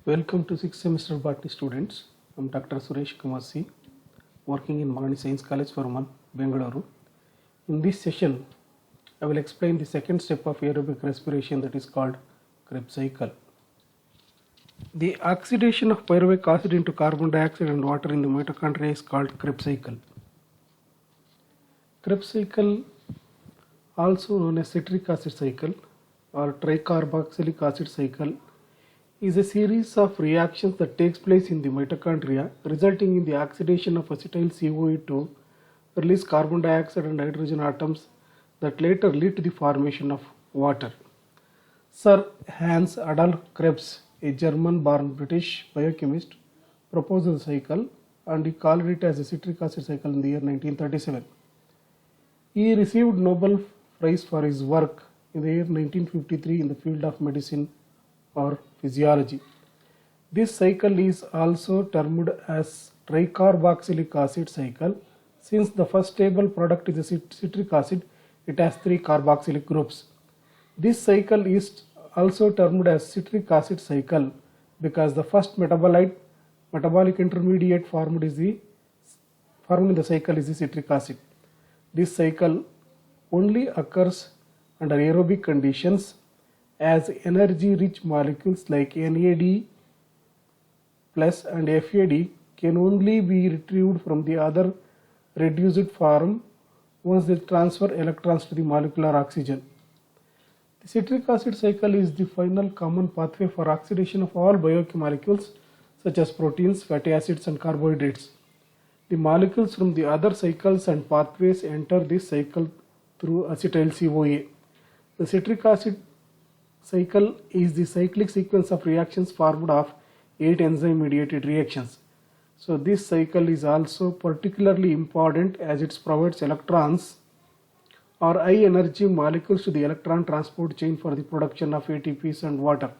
Welcome to 6th semester botany students. I'm Dr. Suresh Kumar C, working in Malani Science College for Women, Bengaluru. In this session, I will explain the second step of aerobic respiration, that is called Krebs cycle. The oxidation of pyruvic acid into carbon dioxide and water in the mitochondria is called Krebs cycle. Krebs cycle, also known as citric acid cycle or tricarboxylic acid cycle, is a series of reactions that takes place in the mitochondria, resulting in the oxidation of acetyl CoA to release carbon dioxide and hydrogen atoms that later lead to the formation of water. Sir Hans Adolf Krebs, a German-born British biochemist, proposed the cycle and he called it as a citric acid cycle in the year 1937. He received Nobel Prize for his work in the year 1953 in the field of medicine or physiology. This cycle is also termed as tricarboxylic acid cycle. Since the first stable product is a citric acid, it has 3 carboxylic groups. This cycle is also termed as citric acid cycle because the first metabolic intermediate formed in the cycle is the citric acid. This cycle only occurs under aerobic conditions, as energy-rich molecules like NAD plus and FAD can only be retrieved from the other reduced form once they transfer electrons to the molecular oxygen. The citric acid cycle is the final common pathway for oxidation of all biomolecules such as proteins, fatty acids and carbohydrates. The molecules from the other cycles and pathways enter this cycle through acetyl CoA. The citric acid cycle is the cyclic sequence of reactions formed of 8 enzyme mediated reactions. So this cycle is also particularly important as it provides electrons or high energy molecules to the electron transport chain for the production of ATPs and water.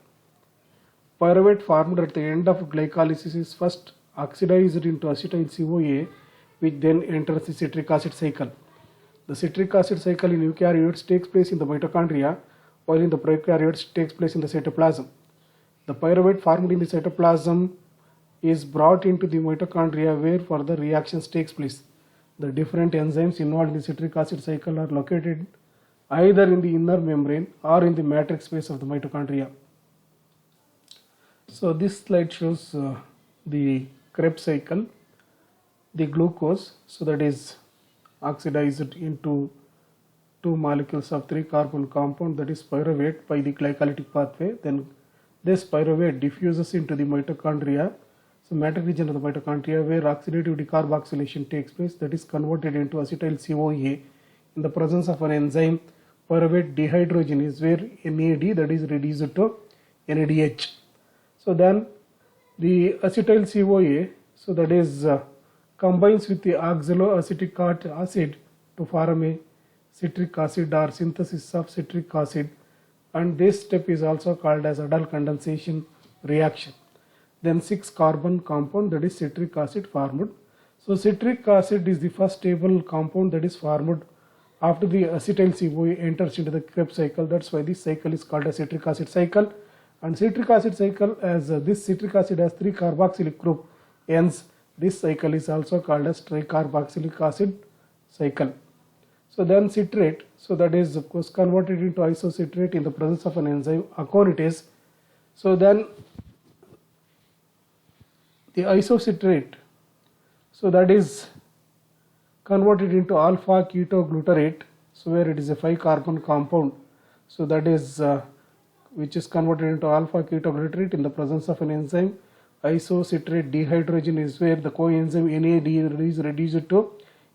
Pyruvate formed at the end of glycolysis is first oxidized into acetyl CoA, which then enters the citric acid cycle. The citric acid cycle in eukaryotes takes place in the mitochondria, while in the prokaryotes takes place in the cytoplasm. The pyruvate formed in the cytoplasm is brought into the mitochondria where further reactions takes place. The different enzymes involved in the citric acid cycle are located either in the inner membrane or in the matrix space of the mitochondria. So this slide shows the Krebs cycle. The glucose, so that is oxidized into 2 molecules of 3 carbon compound, that is pyruvate, by the glycolytic pathway. Then this pyruvate diffuses into the mitochondria, so matrix region of the mitochondria, where oxidative decarboxylation takes place, that is converted into acetyl CoA in the presence of an enzyme pyruvate dehydrogenase, where NAD, that is reduced to NADH. So then the acetyl CoA, so that is combines with the oxaloacetic acid to form a citric acid or synthesis of citric acid, and this step is also called as aldol condensation reaction. Then 6 carbon compound, that is citric acid, formed. So citric acid is the first stable compound that is formed after the acetyl CoA enters into the Krebs cycle. That's why this cycle is called a citric acid cycle. And citric acid cycle, as this citric acid has 3 carboxylic group ends, this cycle is also called as tricarboxylic acid cycle. So then citrate, so that is of course converted into isocitrate in the presence of an enzyme aconitase. So then the isocitrate, so that is converted into alpha ketoglutarate, so where it is a 5 carbon compound, so that is which is converted into alpha ketoglutarate in the presence of an enzyme isocitrate dehydrogenase, where the coenzyme NAD is reduced to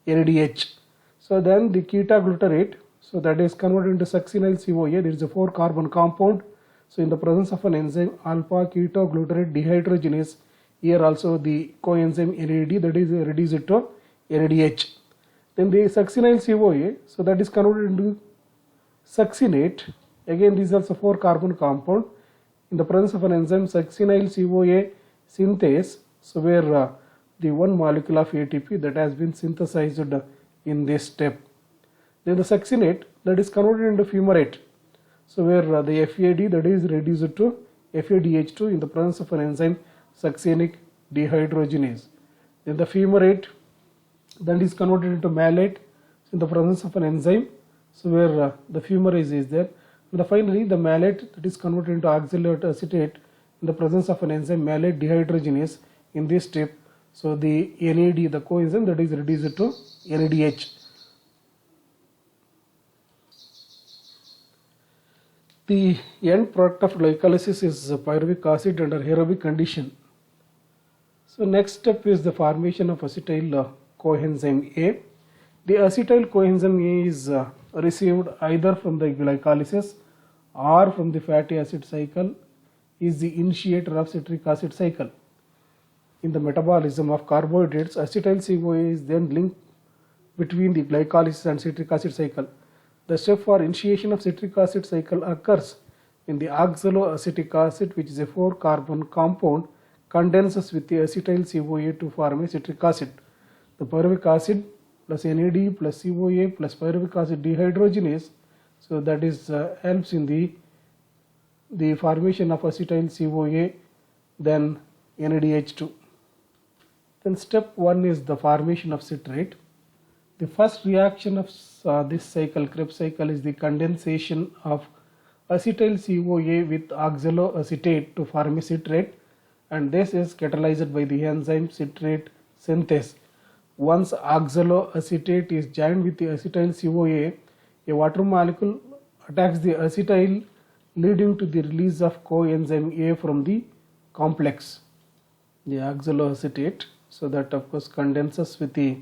NADH. So then the ketoglutarate, so that is converted into succinyl CoA, there is a 4 carbon compound, so in the presence of an enzyme alpha ketoglutarate dehydrogenase, here also the coenzyme NAD, that is reduced to NADH. Then the succinyl CoA, so that is converted into succinate, again this is also 4 carbon compound, in the presence of an enzyme succinyl CoA synthase, so where the 1 molecule of ATP that has been synthesized in this step. Then the succinate, that is converted into fumarate, so where the FAD, that is reduced to FADH2 in the presence of an enzyme succinic dehydrogenase. Then the fumarate then is converted into malate in the presence of an enzyme, so where the fumarase is there. And finally the malate that is converted into oxalate acetate in the presence of an enzyme malate dehydrogenase in this step. So the NAD, the coenzyme, that is reduced to NADH. The end product of glycolysis is pyruvic acid under aerobic condition. So next step is the formation of acetyl coenzyme A. The acetyl coenzyme A is received either from the glycolysis or from the fatty acid cycle, is the initiator of citric acid cycle. In the metabolism of carbohydrates, acetyl CoA is then linked between the glycolysis and citric acid cycle. The step for initiation of citric acid cycle occurs when the oxaloacetic acid, which is a 4-carbon compound, condenses with the acetyl CoA to form a citric acid. The pyruvic acid plus NAD plus CoA plus pyruvic acid dehydrogenase, so that is helps in the formation of acetyl CoA, then NADH2. Then step 1 is the formation of citrate. The first reaction of this cycle, Krebs cycle, is the condensation of acetyl CoA with oxaloacetate to form a citrate, and this is catalyzed by the enzyme citrate synthase. Once oxaloacetate is joined with the acetyl CoA, a water molecule attacks the acetyl, leading to the release of coenzyme A from the complex, the oxaloacetate. So that of course condenses with the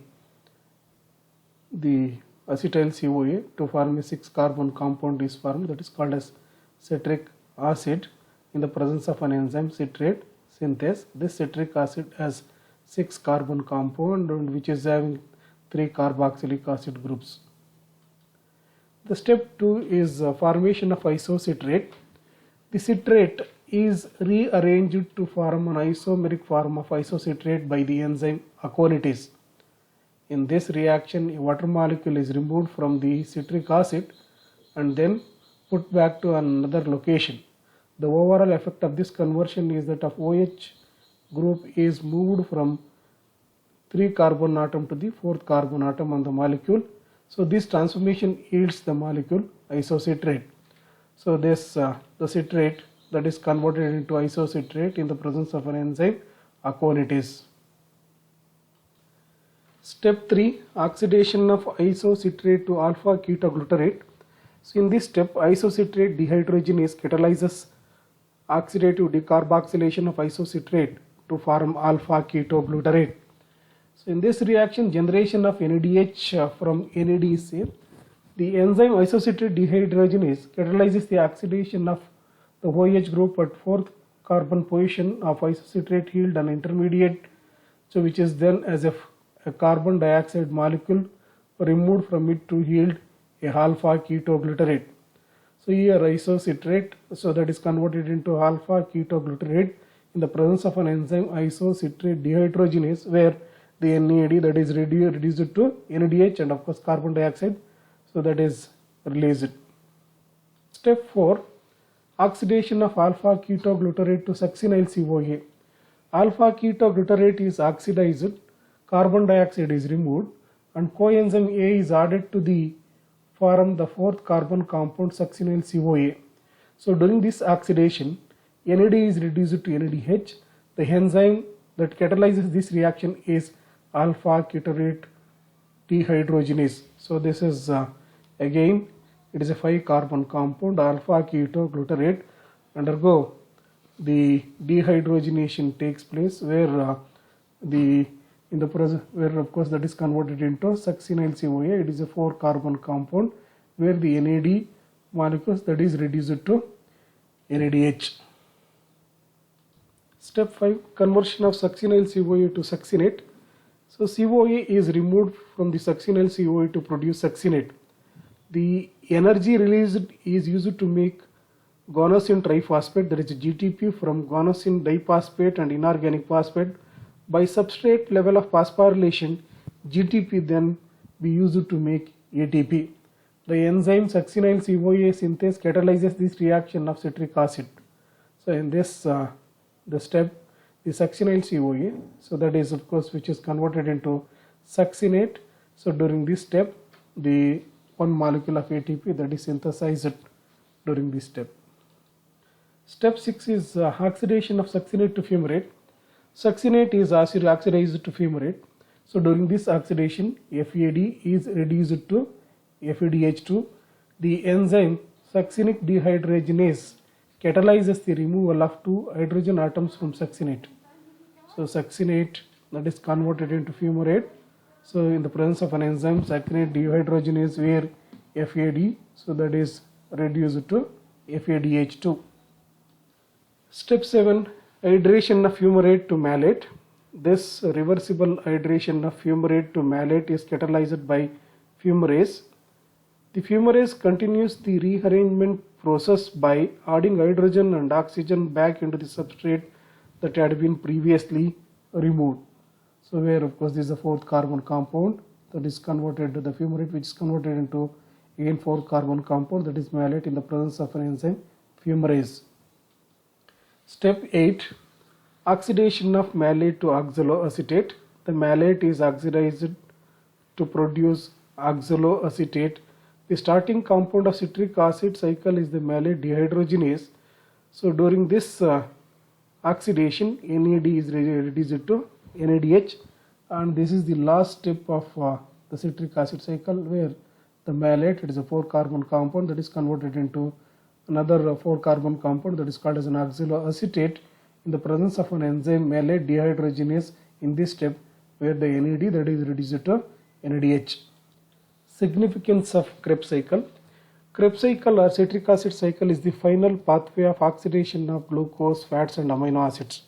acetyl CoA to form a 6-carbon compound is formed, that is called as citric acid in the presence of an enzyme citrate synthase. This citric acid has 6-carbon compound and which is having 3 carboxylic acid groups. The step 2 is formation of isocitrate. The citrate is rearranged to form an isomeric form of isocitrate by the enzyme aconitis. In this reaction, a water molecule is removed from the citric acid and then put back to another location. The overall effect of this conversion is that of OH group is moved from 3-carbon atom to the 4th carbon atom on the molecule. So this transformation yields the molecule isocitrate. So this the citrate that is converted into isocitrate in the presence of an enzyme aconitis. Step 3, oxidation of isocitrate to alpha ketoglutarate. So in this step, isocitrate dehydrogenase catalyzes oxidative decarboxylation of isocitrate to form alpha ketoglutarate. So in this reaction, generation of NADH from NAD is safe. The enzyme isocitrate dehydrogenase catalyzes the oxidation of the OH group at 4th carbon position of isocitrate yield an intermediate, so which is then as if a carbon dioxide molecule removed from it to yield a alpha ketoglutarate. So here isocitrate, so that is converted into alpha ketoglutarate in the presence of an enzyme isocitrate dehydrogenase, where the NAD that is reduced to NADH and of course carbon dioxide, so that is released. Step 4, oxidation of alpha ketoglutarate to succinyl CoA. Alpha ketoglutarate is oxidized, carbon dioxide is removed, and coenzyme A is added to form the 4th carbon compound succinyl CoA. So during this oxidation, NAD is reduced to NADH. The enzyme that catalyzes this reaction is alpha ketoglutarate dehydrogenase. So this is again it is a 5-carbon compound alpha ketoglutarate undergo the dehydrogenation takes place, where where of course that is converted into succinyl CoA. It is a 4-carbon compound where the NAD molecules that is reduced to NADH. Step 5, conversion of succinyl CoA to succinate. So CoA is removed from the succinyl CoA to produce succinate. The energy released is used to make guanosine triphosphate, that is GTP, from guanosine diphosphate and inorganic phosphate. By substrate level of phosphorylation, GTP then be used to make ATP. The enzyme succinyl CoA synthase catalyzes this reaction of citric acid. So in this the step, the succinyl CoA, so that is of course which is converted into succinate. So during this step, the one molecule of ATP that is synthesized during this step. Step 6 is oxidation of succinate to fumarate. Succinate is oxidized to fumarate. So during this oxidation, FAD is reduced to FADH2. The enzyme succinic dehydrogenase catalyzes the removal of 2 hydrogen atoms from succinate. So succinate that is converted into fumarate. So in the presence of an enzyme succinate dehydrogenase where FAD, so that is reduced to FADH2. Step 7, hydration of fumarate to malate. This reversible hydration of fumarate to malate is catalyzed by fumarase. The fumarase continues the rearrangement process by adding hydrogen and oxygen back into the substrate that had been previously removed. So where of course this is a 4th carbon compound that is converted to the fumarate, which is converted into again 4th carbon compound, that is malate, in the presence of an enzyme fumarase. Step 8, oxidation of malate to oxaloacetate. The malate is oxidized to produce oxaloacetate. The starting compound of citric acid cycle is the malate dehydrogenase. So during this oxidation, NAD is reduced to NADH, and this is the last step of the citric acid cycle, where the malate, it is a 4 carbon compound that is converted into another 4 carbon compound that is called as an oxaloacetate in the presence of an enzyme malate dehydrogenase in this step, where the NAD that is reduced to NADH. Significance of Krebs cycle. Krebs cycle or citric acid cycle is the final pathway of oxidation of glucose, fats and amino acids.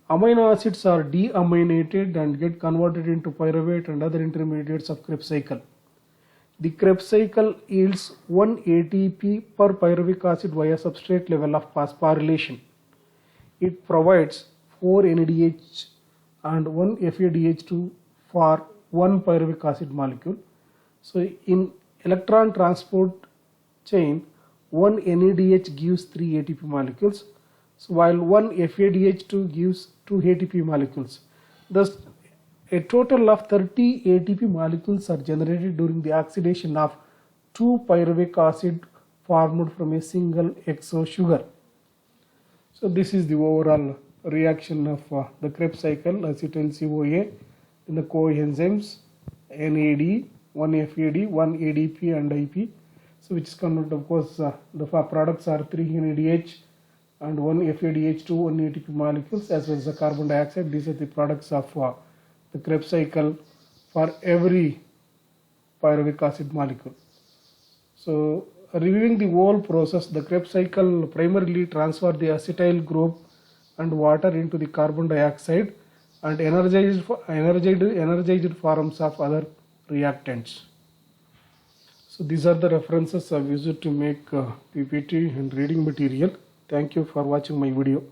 Amino acids are deaminated and get converted into pyruvate and other intermediates of Krebs cycle. The Krebs cycle yields 1 ATP per pyruvic acid via substrate level of phosphorylation. It provides 4 NADH and 1 FADH2 for 1 pyruvic acid molecule. So in electron transport chain, 1 NADH gives 3 ATP molecules, so while 1 FADH2 gives 2 ATP molecules. Thus, a total of 30 ATP molecules are generated during the oxidation of 2 pyruvic acid formed from a single exo sugar. So this is the overall reaction of the Krebs cycle, acetyl CoA in the coenzymes NAD, 1 FAD, 1 ADP and IP. So which is converted, of course, the products are 3 NADH and 1 FADH2, 1 ATP molecules, as well as the carbon dioxide. These are the products of the Krebs cycle for every pyruvic acid molecule. So reviewing the whole process, the Krebs cycle primarily transfer the acetyl group and water into the carbon dioxide and energized forms of other reactants. So these are the references I've used to make PPT and reading material. Thank you for watching my video.